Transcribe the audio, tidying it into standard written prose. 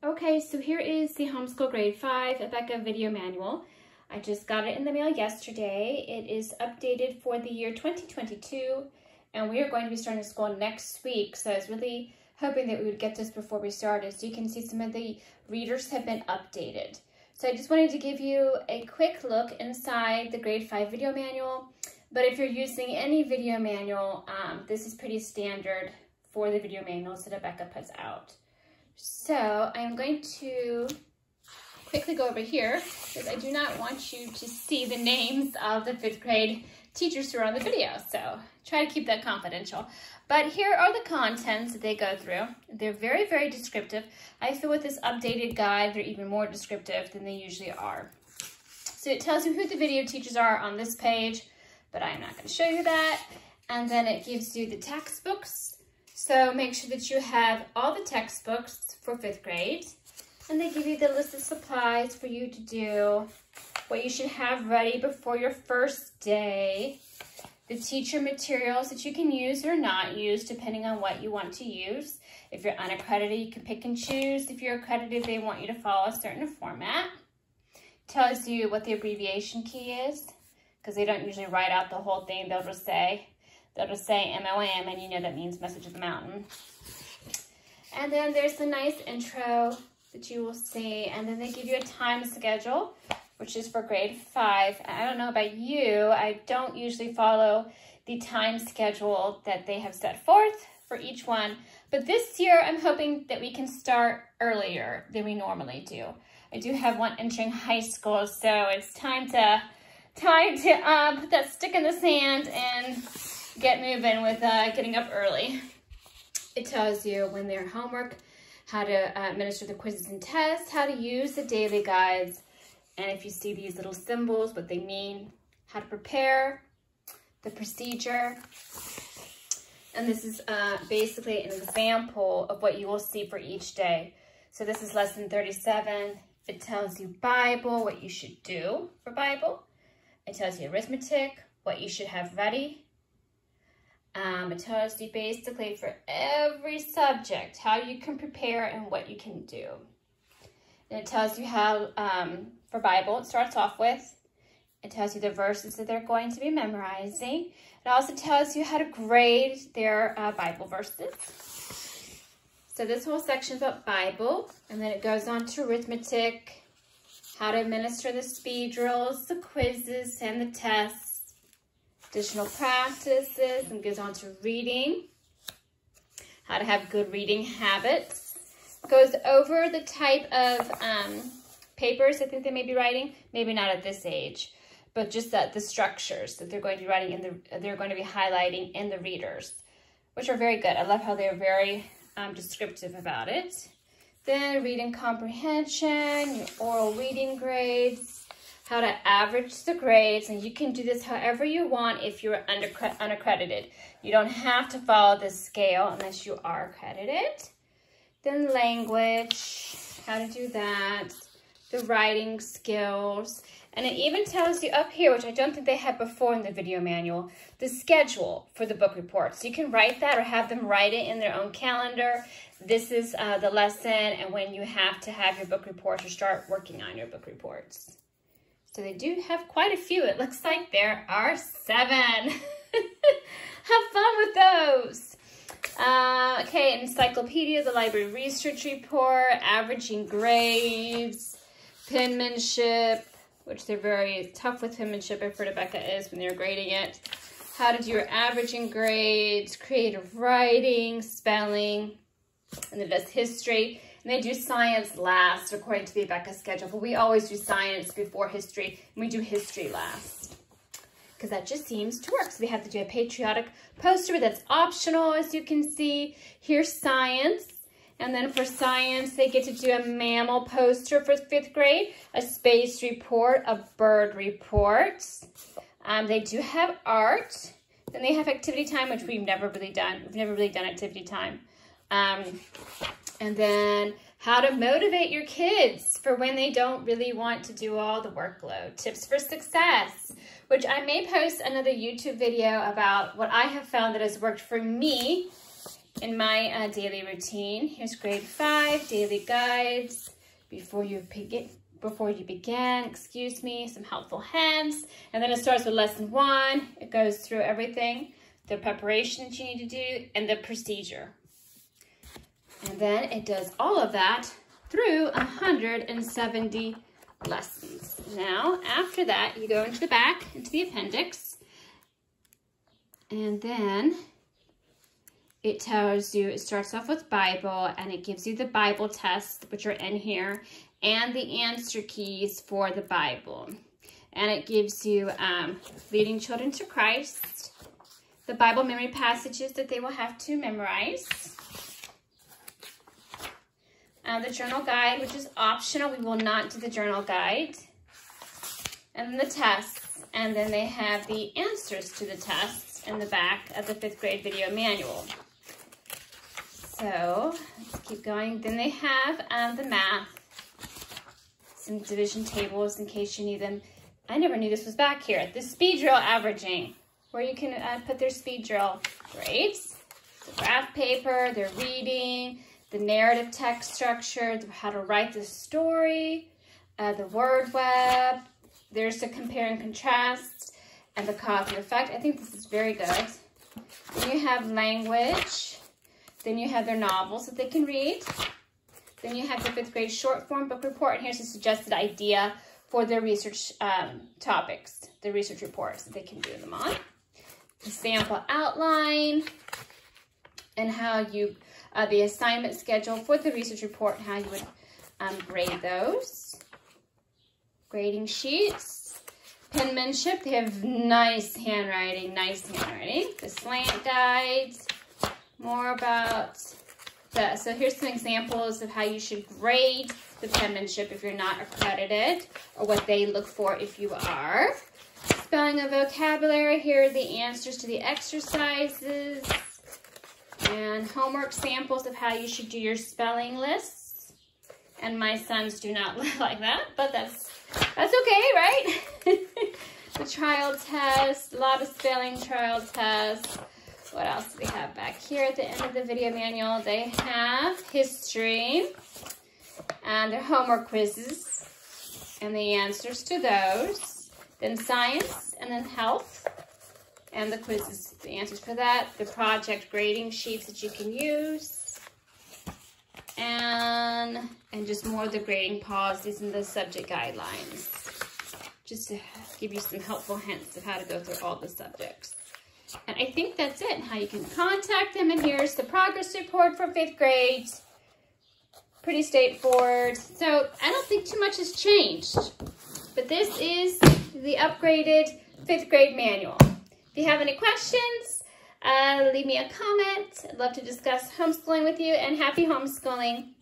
Okay, so here is the Homeschool Grade 5 ABEKA video manual. I just got it in the mail yesterday. It is updated for the year 2022, and we are going to be starting school next week. So I was really hoping that we would get this before we started. So you can see some of the readers have been updated. So I just wanted to give you a quick look inside the Grade 5 video manual. But if you're using any video manual, this is pretty standard for the video manuals that ABEKA puts out. So I'm going to quickly go over here because I do not want you to see the names of the 5th grade teachers who are on the video. So try to keep that confidential. But here are the contents that they go through. They're very, very descriptive. I feel with this updated guide, they're even more descriptive than they usually are. So it tells you who the video teachers are on this page, but I'm not going to show you that. And then it gives you the textbooks. So make sure that you have all the textbooks for 5th grade. And they give you the list of supplies for you to do, what you should have ready before your first day, the teacher materials that you can use or not use depending on what you want to use. If you're unaccredited, you can pick and choose. If you're accredited, they want you to follow a certain format. Tells you what the abbreviation key is, because they don't usually write out the whole thing. They'll just say MOM, and you know that means Message of the Mountain. And then there's the nice intro that you will see, and then they give you a time schedule, which is for grade 5. I don't know about you, I don't usually follow the time schedule that they have set forth for each one, but this year I'm hoping that we can start earlier than we normally do. I do have one entering high school, so it's time to put that stick in the sand and get moving with getting up early. It tells you when their homework, how to administer the quizzes and tests, how to use the daily guides, and if you see these little symbols, what they mean, how to prepare, the procedure. And this is basically an example of what you will see for each day. So this is lesson 37. It tells you Bible, what you should do for Bible. It tells you arithmetic, what you should have ready. It tells you basically for every subject, how you can prepare and what you can do. And it tells you how, for Bible, it starts off with, it tells you the verses that they're going to be memorizing. It also tells you how to grade their Bible verses. So this whole section is about Bible, and then it goes on to arithmetic, how to administer the speed drills, the quizzes, and the tests. Additional practices, and goes on to reading, how to have good reading habits. Goes over the type of papers I think they may be writing, maybe not at this age, but just the structures that they're going to be writing they're going to be highlighting in the readers, which are very good. I love how they're very descriptive about it. Then reading comprehension, your oral reading grades, how to average the grades, and you can do this however you want if you're unaccredited. You don't have to follow this scale unless you are accredited. Then language, how to do that, the writing skills, and it even tells you up here, which I don't think they had before in the video manual, the schedule for the book reports. So you can write that or have them write it in their own calendar. This is the lesson and when you have to have your book reports or start working on your book reports. So they do have quite a few. It looks like there are 7. Have fun with those. Okay, encyclopedia, the library research report, averaging grades, penmanship, which they're very tough with penmanship. I've heard ABEKA is when they're grading it. How to do your averaging grades, creative writing, spelling, and then it does history. And they do science last according to the ABEKA schedule, but we always do science before history, and we do history last because that just seems to work. So they have to do a patriotic poster, but that's optional, as you can see. Here's science, and then for science, they get to do a mammal poster for 5th grade, a space report, a bird report. They do have art. Then they have activity time, which we've never really done. We've never really done activity time. And then how to motivate your kids for when they don't really want to do all the workload. Tips for success, which I may post another YouTube video about what I have found that has worked for me in my daily routine. Here's grade 5, daily guides, before you begin, some helpful hints. And then it starts with lesson 1. It goes through everything, the preparation that you need to do, and the procedure. And then it does all of that through 170 lessons. Now, after that, you go into the back, into the appendix, and then it tells you, it starts off with Bible, and it gives you the Bible tests, which are in here, and the answer keys for the Bible. And it gives you leading children to Christ, the Bible memory passages that they will have to memorize, the journal guide, which is optional. We will not do the journal guide. And then the tests. And then they have the answers to the tests in the back of the 5th grade video manual. So let's keep going. Then they have the math, some division tables in case you need them. I never knew this was back here. The speed drill averaging, where you can put their speed drill grades. The graph paper, their reading, the narrative text structure, how to write the story, the word web. There's the compare and contrast, and the cause and effect. I think this is very good. Then you have language. Then you have their novels that they can read. Then you have the 5th grade short form book report, and here's a suggested idea for their research topics, the research reports that they can do them on. The sample outline, and how you, the assignment schedule for the research report, and how you would grade those. Grading sheets. Penmanship, they have nice handwriting, The slant guides, more about that. So here's some examples of how you should grade the penmanship if you're not accredited, or what they look for if you are. Spelling and vocabulary, here are the answers to the exercises, and homework samples of how you should do your spelling lists. And my sons do not look like that, but that's okay, right? The trial test, a lot of spelling trial tests. What else do they have back here at the end of the video manual? They have history and their homework quizzes and the answers to those. Then science, and then health and the quizzes, the answers for that. The project grading sheets that you can use. And just more of the grading policies and the subject guidelines. Just to give you some helpful hints of how to go through all the subjects. And I think that's it, how you can contact them. And here's the progress report for 5th grade. Pretty straightforward. So I don't think too much has changed. But this is the upgraded 5th grade manual. If you have any questions, leave me a comment. I'd love to discuss homeschooling with you, and happy homeschooling.